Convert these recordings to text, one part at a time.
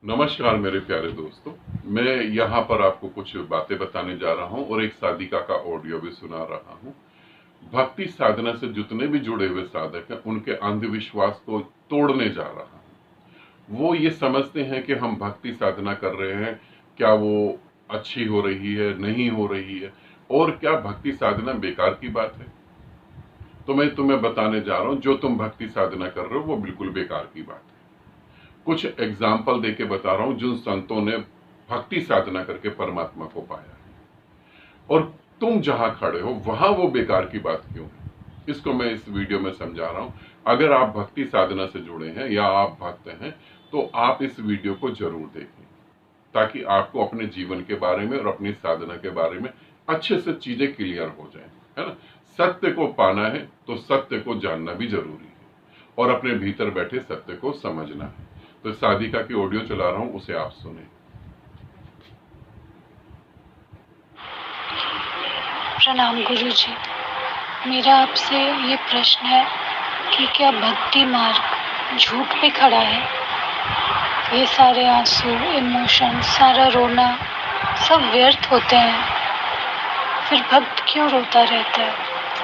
नमस्कार मेरे प्यारे दोस्तों। मैं यहाँ पर आपको कुछ बातें बताने जा रहा हूँ और एक साधिका का ऑडियो भी सुना रहा हूँ। भक्ति साधना से जितने भी जुड़े हुए साधक हैं उनके अंधविश्वास को तोड़ने जा रहा हूँ। वो ये समझते हैं कि हम भक्ति साधना कर रहे हैं, क्या वो अच्छी हो रही है, नहीं हो रही है, और क्या भक्ति साधना बेकार की बात है। तो मैं तुम्हें बताने जा रहा हूँ, जो तुम भक्ति साधना कर रहे हो वो बिल्कुल बेकार की बात है। कुछ एग्जाम्पल देके बता रहा हूं जिन संतों ने भक्ति साधना करके परमात्मा को पाया है, और तुम जहां खड़े हो वहां वो बेकार की बात क्यों है, इसको मैं इस वीडियो में समझा रहा हूं। अगर आप भक्ति साधना से जुड़े हैं या आप भक्त हैं तो आप इस वीडियो को जरूर देखें, ताकि आपको अपने जीवन के बारे में और अपनी साधना के बारे में अच्छे से चीजें क्लियर हो जाए, है ना। सत्य को पाना है तो सत्य को जानना भी जरूरी है और अपने भीतर बैठे सत्य को समझना है। तो साधिका की ऑडियो चला रहा हूं, उसे आप सुने। प्रणाम गुरु जी। मेरा आपसे ये प्रश्न है कि क्या भक्ति मार्ग झूठ पे खड़ा है? ये सारे आंसू, इमोशन, सारा रोना सब व्यर्थ होते हैं। फिर भक्त क्यों रोता रहता है?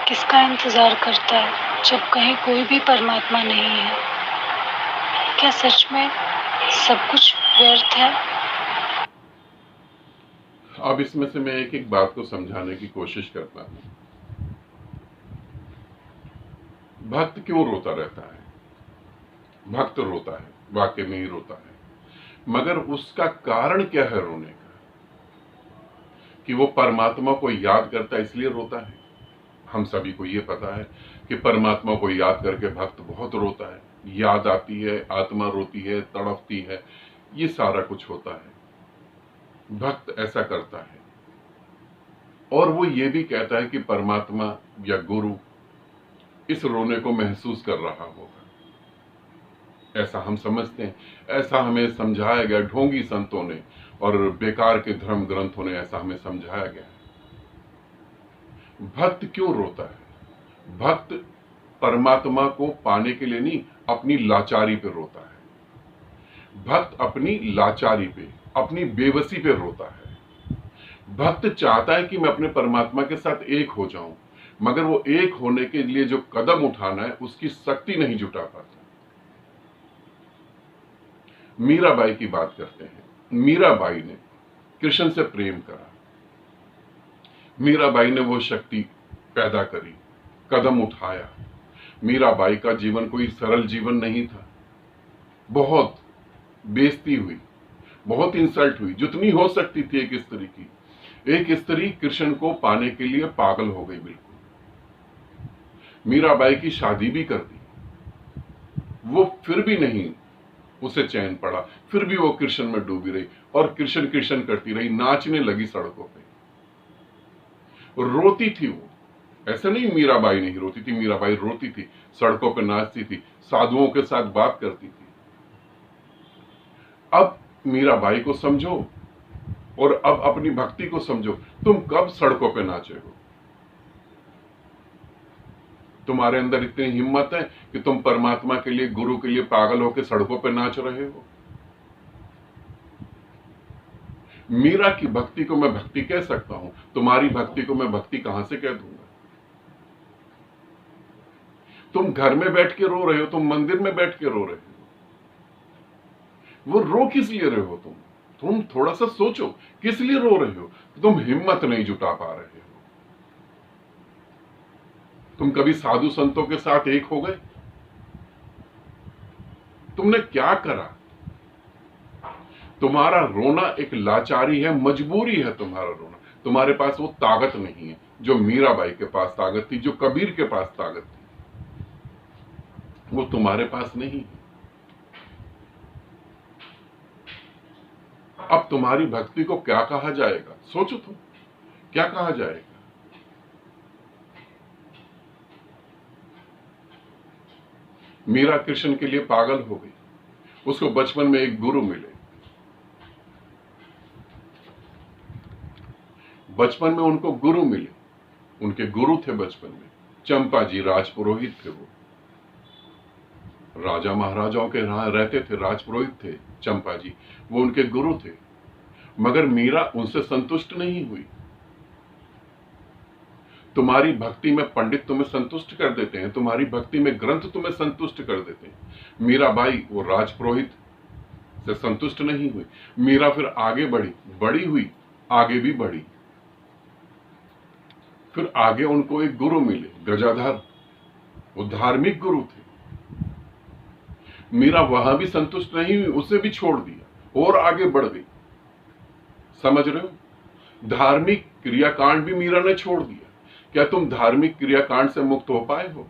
किसका इंतजार करता है जब कहीं कोई भी परमात्मा नहीं है? क्या सच में सब कुछ व्यर्थ है? अब इसमें से मैं एक एक बात को समझाने की कोशिश करता हूं। भक्त क्यों रोता रहता है? भक्त रोता है, वाकई में ही रोता है, मगर उसका कारण क्या है रोने का? कि वो परमात्मा को याद करता है इसलिए रोता है। हम सभी को ये पता है कि परमात्मा को याद करके भक्त बहुत रोता है, याद आती है, आत्मा रोती है, तड़पती है, ये सारा कुछ होता है। भक्त ऐसा करता है और वो ये भी कहता है कि परमात्मा या गुरु इस रोने को महसूस कर रहा होगा, ऐसा हम समझते हैं। ऐसा हमें समझाया गया ढोंगी संतों ने और बेकार के धर्म ग्रंथों ने, ऐसा हमें समझाया गया है। भक्त क्यों रोता है? भक्त परमात्मा को पाने के लिए नहीं, अपनी लाचारी पे रोता है। भक्त अपनी लाचारी पे, अपनी बेबसी पे रोता है। भक्त चाहता है कि मैं अपने परमात्मा के साथ एक हो जाऊं, मगर वो एक होने के लिए जो कदम उठाना है उसकी शक्ति नहीं जुटा पाता। मीराबाई की बात करते हैं। मीराबाई ने कृष्ण से प्रेम करा, मीराबाई ने वो शक्ति पैदा करी, कदम उठाया। मीराबाई का जीवन कोई सरल जीवन नहीं था, बहुत बेइज्जती हुई, बहुत इंसल्ट हुई, जितनी हो सकती थी एक स्त्री की। एक स्त्री कृष्ण को पाने के लिए पागल हो गई बिल्कुल। मीराबाई की शादी भी कर दी, वो फिर भी नहीं उसे चैन पड़ा, फिर भी वो कृष्ण में डूबी रही और कृष्ण कृष्ण करती रही, नाचने लगी सड़कों पे, रोती थी वो। ऐसा नहीं मीराबाई नहीं रोती थी, मीराबाई रोती थी, सड़कों पे नाचती थी, साधुओं के साथ बात करती थी। अब मीराबाई को समझो और अब अपनी भक्ति को समझो। तुम कब सड़कों पे नाचे हो? तुम्हारे अंदर इतनी हिम्मत है कि तुम परमात्मा के लिए, गुरु के लिए पागल होकर सड़कों पे नाच रहे हो? मीरा की भक्ति को मैं भक्ति कह सकता हूं, तुम्हारी भक्ति को मैं भक्ति कहां से कह दूंगा? तुम घर में बैठ के रो रहे हो, तुम मंदिर में बैठ के रो रहे हो, वो रो किस लिए रहे हो? तुम थोड़ा सा सोचो, किस लिए रो रहे हो? तुम हिम्मत नहीं जुटा पा रहे हो। तुम कभी साधु संतों के साथ एक हो गए? तुमने क्या करा? तुम्हारा रोना एक लाचारी है, मजबूरी है तुम्हारा रोना। तुम्हारे पास वो ताकत नहीं है जो मीराबाई के पास ताकत थी, जो कबीर के पास ताकत थी, वो तुम्हारे पास नहीं है। अब तुम्हारी भक्ति को क्या कहा जाएगा? सोचो तुम, क्या कहा जाएगा? मीरा कृष्ण के लिए पागल हो गई, उसको बचपन में एक गुरु मिले, बचपन में उनको गुरु मिले, उनके गुरु थे बचपन में, चंपा जी राजपुरोहित थे वो। राजा महाराजाओं के यहाँ रहते थे, राजपुरोहित थे चंपा जी, वो उनके गुरु थे। मगर मीरा उनसे संतुष्ट नहीं हुई। तुम्हारी भक्ति में पंडित तुम्हें संतुष्ट कर देते हैं, तुम्हारी भक्ति में ग्रंथ तुम्हें संतुष्ट कर देते हैं। मीराबाई वो राजपुरोहित से संतुष्ट नहीं हुई। मीरा फिर आगे बढ़ी, बड़ी हुई, आगे भी बढ़ी। फिर आगे उनको एक गुरु मिले, गजाधर, वो धार्मिक गुरु थे। मीरा वहां भी संतुष्ट नहीं हुई, उसे भी छोड़ दिया और आगे बढ़ गई। समझ रहे हो? धार्मिक क्रियाकांड भी मीरा ने छोड़ दिया। क्या तुम धार्मिक क्रियाकांड से मुक्त हो पाए हो?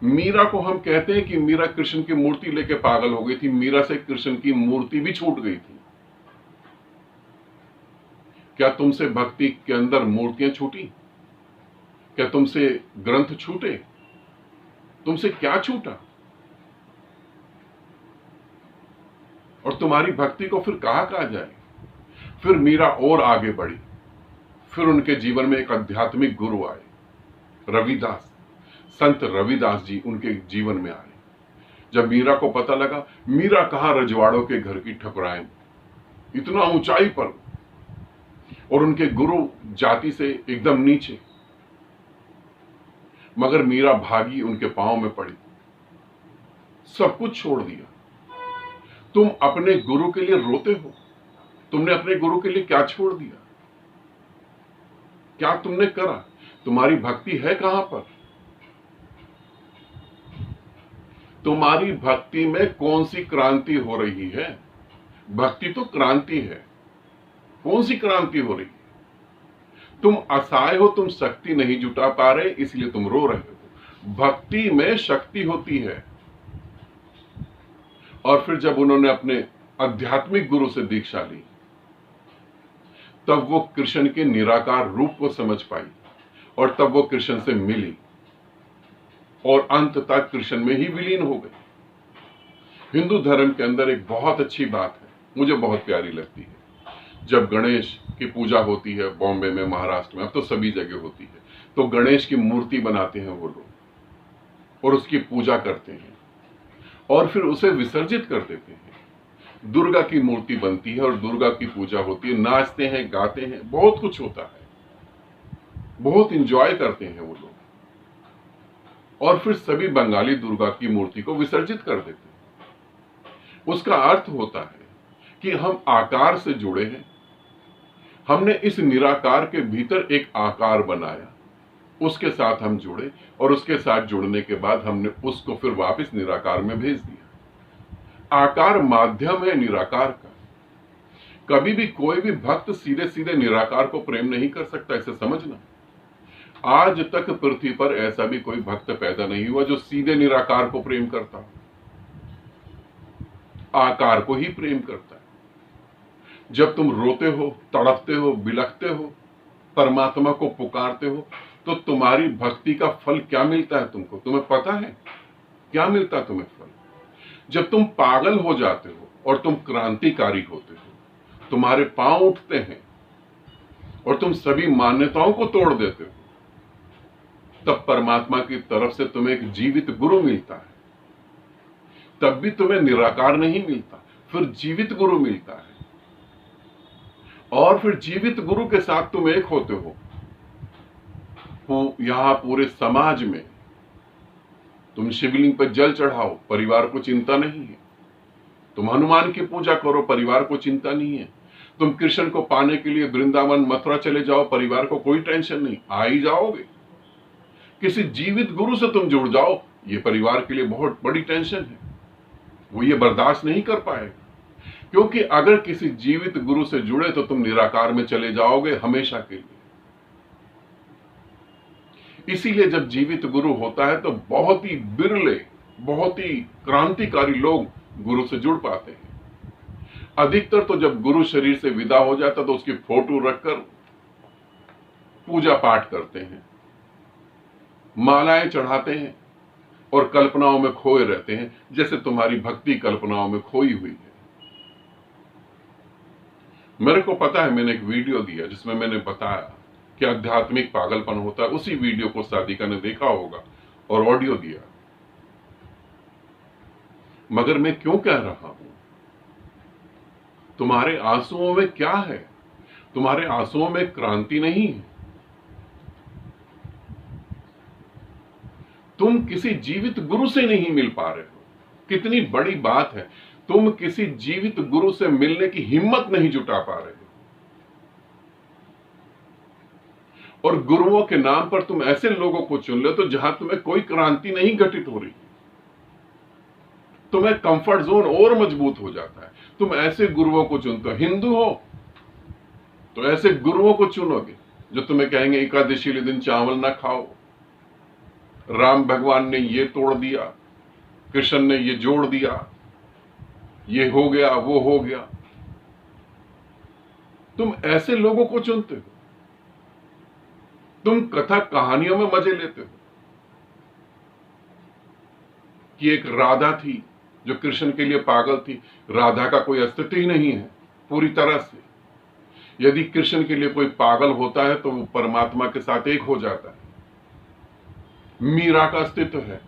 मीरा को हम कहते हैं कि मीरा कृष्ण की मूर्ति लेके पागल हो गई थी। मीरा से कृष्ण की मूर्ति भी छूट गई थी। क्या तुमसे भक्ति के अंदर मूर्तियां छूटी? क्या तुमसे ग्रंथ छूटे? तुमसे क्या छूटा? और तुम्हारी भक्ति को फिर कहा जाए? फिर मीरा और आगे बढ़ी। फिर उनके जीवन में एक आध्यात्मिक गुरु आए, रविदास, संत रविदास जी उनके जीवन में आए। जब मीरा को पता लगा मीरा कहां रजवाड़ों के घर की ठकुराइन, इतना ऊंचाई पर, और उनके गुरु जाति से एकदम नीचे, मगर मीरा भागी, उनके पांव में पड़ी, सब कुछ छोड़ दिया। तुम अपने गुरु के लिए रोते हो, तुमने अपने गुरु के लिए क्या छोड़ दिया? क्या तुमने करा? तुम्हारी भक्ति है कहां पर? तुम्हारी भक्ति में कौन सी क्रांति हो रही है? भक्ति तो क्रांति है। कौन सी क्रांति हो रही है? तुम असहाय हो, तुम शक्ति नहीं जुटा पा रहे, इसलिए तुम रो रहे हो। भक्ति में शक्ति होती है। और फिर जब उन्होंने अपने आध्यात्मिक गुरु से दीक्षा ली, तब वो कृष्ण के निराकार रूप को समझ पाई, और तब वो कृष्ण से मिली और अंत तक कृष्ण में ही विलीन हो गई। हिंदू धर्म के अंदर एक बहुत अच्छी बात है, मुझे बहुत प्यारी लगती है। जब गणेश की पूजा होती है, बॉम्बे में, महाराष्ट्र में, अब तो सभी जगह होती है, तो गणेश की मूर्ति बनाते हैं वो लोग और उसकी पूजा करते हैं और फिर उसे विसर्जित कर देते हैं। दुर्गा की मूर्ति बनती है और दुर्गा की पूजा होती है, नाचते हैं, गाते हैं, बहुत कुछ होता है, बहुत इंजॉय करते हैं वो लोग। और फिर सभी बंगाली दुर्गा की मूर्ति को विसर्जित कर देते हैं। उसका अर्थ होता है कि हम आकार से जुड़े हैं। हमने इस निराकार के भीतर एक आकार बनाया, उसके साथ हम जुड़े, और उसके साथ जुड़ने के बाद हमने उसको फिर वापस निराकार में भेज दिया। आकार माध्यम है निराकार का। कभी भी कोई भी भक्त सीधे सीधे निराकार को प्रेम नहीं कर सकता, इसे समझना। आज तक पृथ्वी पर ऐसा भी कोई भक्त पैदा नहीं हुआ जो सीधे निराकार को प्रेम करता हो। आकार को ही प्रेम करता है। जब तुम रोते हो, तड़पते हो, बिलखते हो, परमात्मा को पुकारते हो, तो तुम्हारी भक्ति का फल क्या मिलता है तुमको? तुम्हें पता है क्या मिलता है तुम्हें फल? जब तुम पागल हो जाते हो और तुम क्रांतिकारी होते हो, तुम्हारे पांव उठते हैं और तुम सभी मान्यताओं को तोड़ देते हो, तब परमात्मा की तरफ से तुम्हें एक जीवित गुरु मिलता है। तब भी तुम्हें निराकार नहीं मिलता, फिर जीवित गुरु मिलता है। और फिर जीवित गुरु के साथ तुम एक होते हो। यहां पूरे समाज में तुम शिवलिंग पर जल चढ़ाओ, परिवार को चिंता नहीं है। तुम हनुमान की पूजा करो, परिवार को चिंता नहीं है। तुम कृष्ण को पाने के लिए वृंदावन, मथुरा चले जाओ, परिवार को कोई टेंशन नहीं, आ ही जाओगे। किसी जीवित गुरु से तुम जुड़ जाओ, ये परिवार के लिए बहुत बड़ी टेंशन है, वो ये बर्दाश्त नहीं कर पाएगा। क्योंकि अगर किसी जीवित गुरु से जुड़े तो तुम निराकार में चले जाओगे हमेशा के लिए। इसीलिए जब जीवित गुरु होता है तो बहुत ही बिरले, बहुत ही क्रांतिकारी लोग गुरु से जुड़ पाते हैं। अधिकतर तो जब गुरु शरीर से विदा हो जाता तो उसकी फोटो रखकर पूजा पाठ करते हैं, मालाएं चढ़ाते हैं और कल्पनाओं में खोए रहते हैं, जैसे तुम्हारी भक्ति कल्पनाओं में खोई हुई है। मेरे को पता है, मैंने एक वीडियो दिया जिसमें मैंने बताया कि आध्यात्मिक पागलपन होता है। उसी वीडियो को साधिका ने देखा होगा और ऑडियो दिया। मगर मैं क्यों कह रहा हूं? तुम्हारे आंसुओं में क्या है? तुम्हारे आंसुओं में क्रांति नहीं है। तुम किसी जीवित गुरु से नहीं मिल पा रहे हो। कितनी बड़ी बात है, तुम किसी जीवित गुरु से मिलने की हिम्मत नहीं जुटा पा रहे हो। और गुरुओं के नाम पर तुम ऐसे लोगों को चुन लो तो जहां तुम्हें कोई क्रांति नहीं घटित हो रही, तुम्हें कंफर्ट जोन और मजबूत हो जाता है। तुम ऐसे गुरुओं को चुनते हो। हिंदू हो तो ऐसे गुरुओं को चुनोगे जो तुम्हें कहेंगे एकादशी के दिन चावल ना खाओ, राम भगवान ने ये तोड़ दिया, कृष्ण ने ये जोड़ दिया, ये हो गया वो हो गया। तुम ऐसे लोगों को चुनते हो। तुम कथा कहानियों में मजे लेते हो कि एक राधा थी जो कृष्ण के लिए पागल थी। राधा का कोई अस्तित्व ही नहीं है पूरी तरह से। यदि कृष्ण के लिए कोई पागल होता है तो वो परमात्मा के साथ एक हो जाता है। मीरा का अस्तित्व है।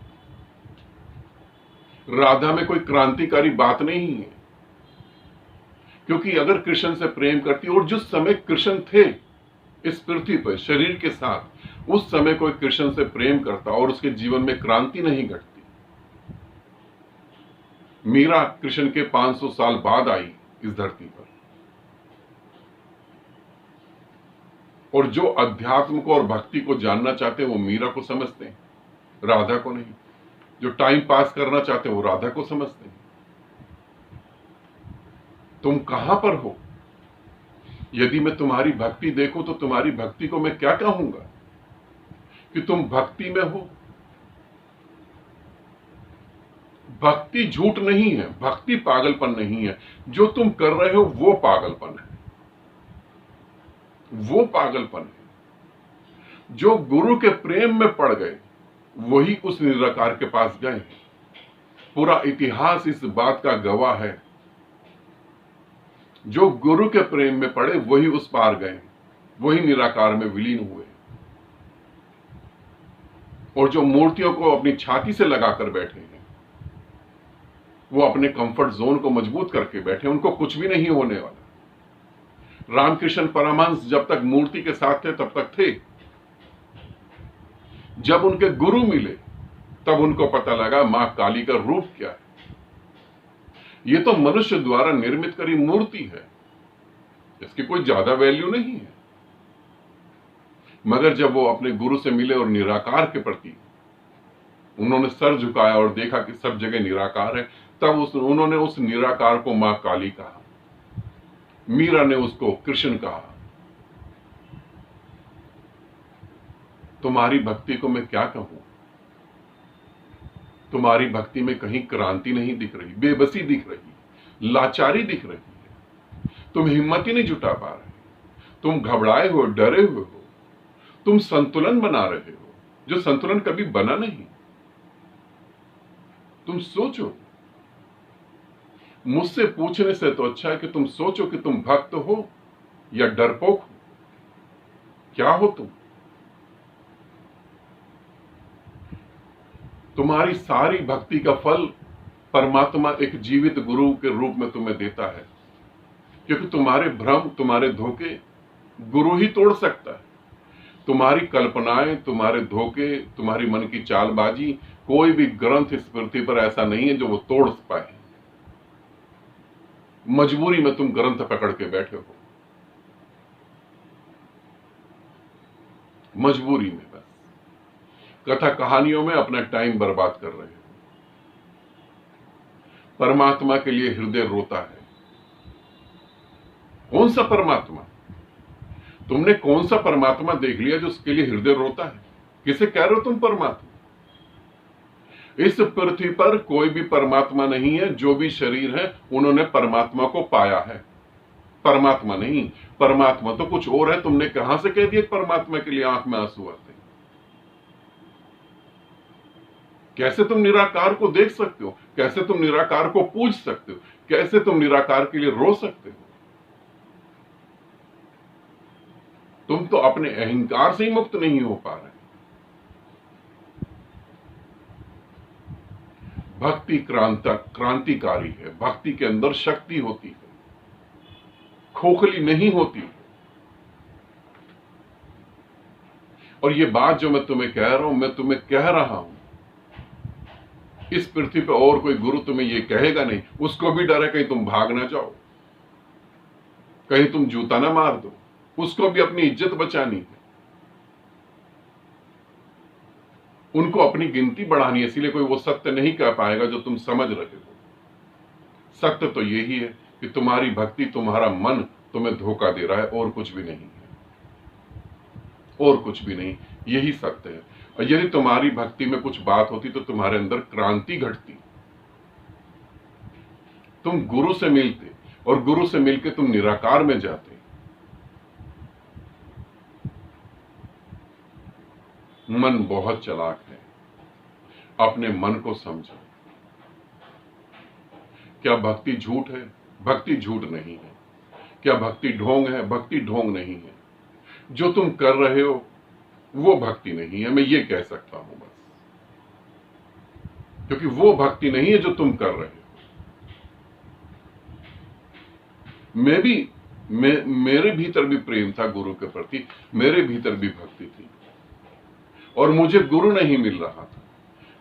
राधा में कोई क्रांतिकारी बात नहीं है, क्योंकि अगर कृष्ण से प्रेम करती, और जिस समय कृष्ण थे इस पृथ्वी पर शरीर के साथ, उस समय कोई कृष्ण से प्रेम करता और उसके जीवन में क्रांति नहीं घटती। मीरा कृष्ण के 500 साल बाद आई इस धरती पर, और जो अध्यात्म को और भक्ति को जानना चाहते हैं वो मीरा को समझते हैं, राधा को नहीं। जो टाइम पास करना चाहते हैं वो राधा को समझते हैं। तुम कहां पर हो? यदि मैं तुम्हारी भक्ति देखूं तो तुम्हारी भक्ति को मैं क्या कहूंगा कि तुम भक्ति में हो। भक्ति झूठ नहीं है, भक्ति पागलपन नहीं है। जो तुम कर रहे हो वो पागलपन है, वो पागलपन है। जो गुरु के प्रेम में पड़ गए वही उस निराकार के पास गए। पूरा इतिहास इस बात का गवाह है। जो गुरु के प्रेम में पड़े वही उस पार गए, वही निराकार में विलीन हुए। और जो मूर्तियों को अपनी छाती से लगाकर बैठे हैं वो अपने कंफर्ट जोन को मजबूत करके बैठे, उनको कुछ भी नहीं होने वाला। रामकृष्ण परमहंस जब तक मूर्ति के साथ थे तब तक थे। जब उनके गुरु मिले तब उनको पता लगा मां काली का रूप क्या है। ये तो मनुष्य द्वारा निर्मित करी मूर्ति है, इसकी कोई ज्यादा वैल्यू नहीं है। मगर जब वो अपने गुरु से मिले और निराकार के प्रति उन्होंने सर झुकाया और देखा कि सब जगह निराकार है, तब उन्होंने उस निराकार को मां काली कहा। मीरा ने उसको कृष्ण कहा। तुम्हारी भक्ति को मैं क्या कहूं? तुम्हारी भक्ति में कहीं क्रांति नहीं दिख रही, बेबसी दिख रही, लाचारी दिख रही है। तुम हिम्मत ही नहीं जुटा पा रहे, तुम घबराए हो, डरे हुए हो, तुम संतुलन बना रहे हो जो संतुलन कभी बना नहीं। तुम सोचो, मुझसे पूछने से तो अच्छा है कि तुम सोचो कि तुम भक्त हो या डरपोक हो। क्या हो तुम? तुम्हारी सारी भक्ति का फल परमात्मा एक जीवित गुरु के रूप में तुम्हें देता है, क्योंकि तुम्हारे भ्रम, तुम्हारे धोखे गुरु ही तोड़ सकता है। तुम्हारी कल्पनाएं, तुम्हारे धोखे, तुम्हारी मन की चालबाजी, कोई भी ग्रंथ इस पृथ्वी पर ऐसा नहीं है जो वो तोड़ पाए। मजबूरी में तुम ग्रंथ पकड़ के बैठे हो, मजबूरी में बस कथा कहानियों में अपना टाइम बर्बाद कर रहे हो। परमात्मा के लिए हृदय रोता है। कौन सा परमात्मा? तुमने कौन सा परमात्मा देख लिया जो उसके लिए हृदय रोता है? किसे कह रहे हो तुम परमात्मा? इस पृथ्वी पर कोई भी परमात्मा नहीं है। जो भी शरीर है उन्होंने परमात्मा को पाया है, परमात्मा नहीं। परमात्मा तो कुछ और है। तुमने कहां से कह दिया परमात्मा के लिए आंख में आंसू आते हैं? कैसे तुम निराकार को देख सकते हो? कैसे तुम निराकार को पूज सकते हो? कैसे तुम निराकार के लिए रो सकते हो? तुम तो अपने अहंकार से ही मुक्त नहीं हो पा रहे। भक्ति क्रांतिकारी है। भक्ति के अंदर शक्ति होती है, खोखली नहीं होती। और ये बात जो मैं तुम्हें कह रहा हूं, मैं तुम्हें कह रहा हूं, इस पृथ्वी पर और कोई गुरु तुम्हें ये कहेगा नहीं। उसको भी डर है कहीं तुम भाग ना जाओ, कहीं तुम जूता ना मार दो। उसको भी अपनी इज्जत बचानी है, उनको अपनी गिनती बढ़ानी है। इसीलिए कोई वो सत्य नहीं कह पाएगा जो तुम समझ रहे हो। सत्य तो यही है कि तुम्हारी भक्ति, तुम्हारा मन तुम्हें धोखा दे रहा है, और कुछ भी नहीं है, और कुछ भी नहीं। यही सत्य है। और यदि तुम्हारी भक्ति में कुछ बात होती तो तुम्हारे अंदर क्रांति घटती, तुम गुरु से मिलते, और गुरु से मिलके तुम निराकार में जाते। मन बहुत चालाक है, अपने मन को समझो। क्या भक्ति झूठ है? भक्ति झूठ नहीं है। क्या भक्ति ढोंग है? भक्ति ढोंग नहीं है। जो तुम कर रहे हो वो भक्ति नहीं है, मैं ये कह सकता हूं बस, क्योंकि वो भक्ति नहीं है जो तुम कर रहे हो। मेरे भीतर भी प्रेम था गुरु के प्रति, मेरे भीतर भी भक्ति थी, और मुझे गुरु नहीं मिल रहा था।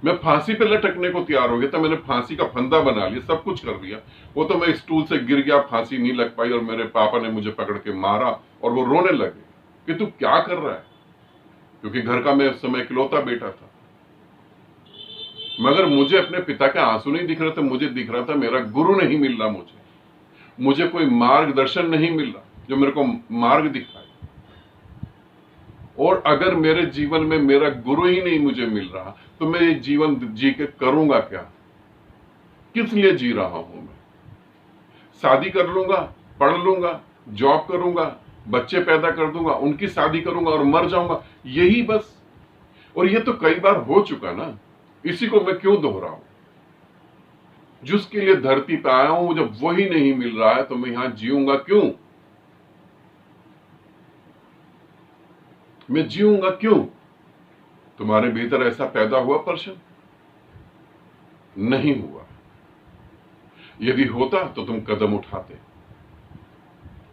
मैं फांसी पे लटकने को तैयार हो गया था। मैंने फांसी का फंदा बना लिया, सब कुछ कर लिया। वो तो मैं स्टूल से गिर गया, फांसी नहीं लग पाई, और मेरे पापा ने मुझे पकड़ के मारा, और वो रोने लगे कि तू क्या कर रहा है, क्योंकि घर का मैं उस समय इकलौता बेटा था। मगर मुझे अपने पिता के आंसू नहीं दिख रहे थे, मुझे दिख रहा था मेरा गुरु नहीं मिल रहा, मुझे कोई मार्गदर्शन नहीं मिल रहा जो मेरे को मार्ग दिखाए। और अगर मेरे जीवन में मेरा गुरु ही नहीं मुझे मिल रहा, तो मैं ये जीवन जी के करूंगा क्या? किस लिए जी रहा हूं मैं? शादी कर लूंगा, पढ़ लूंगा, जॉब करूंगा, बच्चे पैदा कर दूंगा, उनकी शादी करूंगा और मर जाऊंगा, यही बस। और ये तो कई बार हो चुका ना, इसी को मैं क्यों दोहराऊं? जिसके लिए धरती पे आया हूं, जब वही नहीं मिल रहा है तो मैं यहां जीऊंगा क्यों? मैं जीऊंगा क्यों? तुम्हारे भीतर ऐसा पैदा हुआ प्रश्न? नहीं हुआ। यदि होता तो तुम कदम उठाते।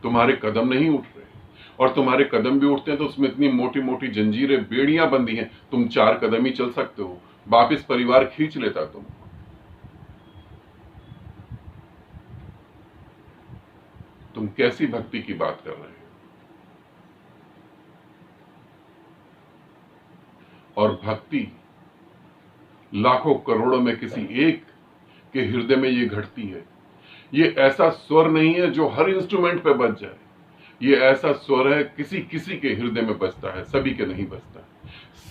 तुम्हारे कदम नहीं उठ रहे, और तुम्हारे कदम भी उठते हैं तो उसमें इतनी मोटी मोटी जंजीरें, बेड़ियां बंधी हैं, तुम 4 कदम ही चल सकते हो, वापिस परिवार खींच लेता तुम। तुम कैसी भक्ति की बात कर रहे हो? और भक्ति लाखों करोड़ों में किसी एक के हृदय में ये घटती है। ये ऐसा स्वर नहीं है जो हर इंस्ट्रूमेंट पे बज जाए। ये ऐसा स्वर है किसी किसी के हृदय में बजता है, सभी के नहीं बजता।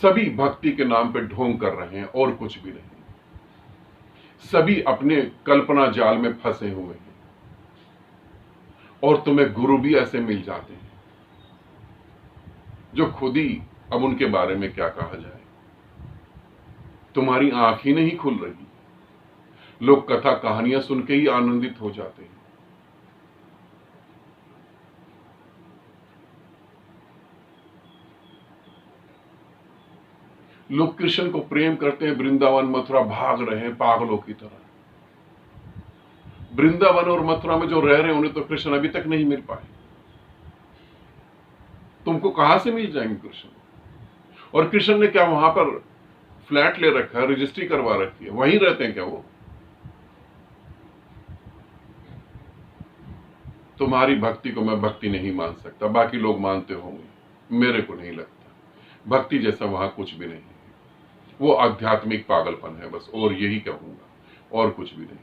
सभी भक्ति के नाम पे ढोंग कर रहे हैं, और कुछ भी नहीं। सभी अपने कल्पना जाल में फंसे हुए हैं, और तुम्हें गुरु भी ऐसे मिल जाते हैं जो खुद ही, अब उनके बारे में क्या कहा जाए। तुम्हारी आंख ही नहीं खुल रही। लोग कथा कहानियां सुन के ही आनंदित हो जाते हैं। लोग कृष्ण को प्रेम करते हैं, वृंदावन मथुरा भाग रहे हैं पागलों की तरह। वृंदावन और मथुरा में जो रह रहे हैं उन्हें तो कृष्ण अभी तक नहीं मिल पाए। तुमको कहां से मिल जाएंगे कृष्ण? और कृष्ण ने क्या वहां पर फ्लैट ले रखा है, रजिस्ट्री करवा रखी है, वहीं रहते हैं क्या वो? तुम्हारी भक्ति को मैं भक्ति नहीं मान सकता, बाकी लोग मानते होंगे, मेरे को नहीं लगता। भक्ति जैसा वहां कुछ भी नहीं है। वो आध्यात्मिक पागलपन है बस, और यही कहूंगा, और कुछ भी नहीं।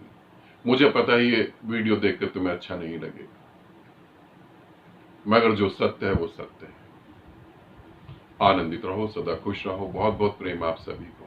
मुझे पता है ये वीडियो देखकर तुम्हें अच्छा नहीं लगेगा, मगर जो सत्य है वो सत्य है। आनंदित रहो, सदा खुश रहो। बहुत बहुत प्रेम आप सभी को।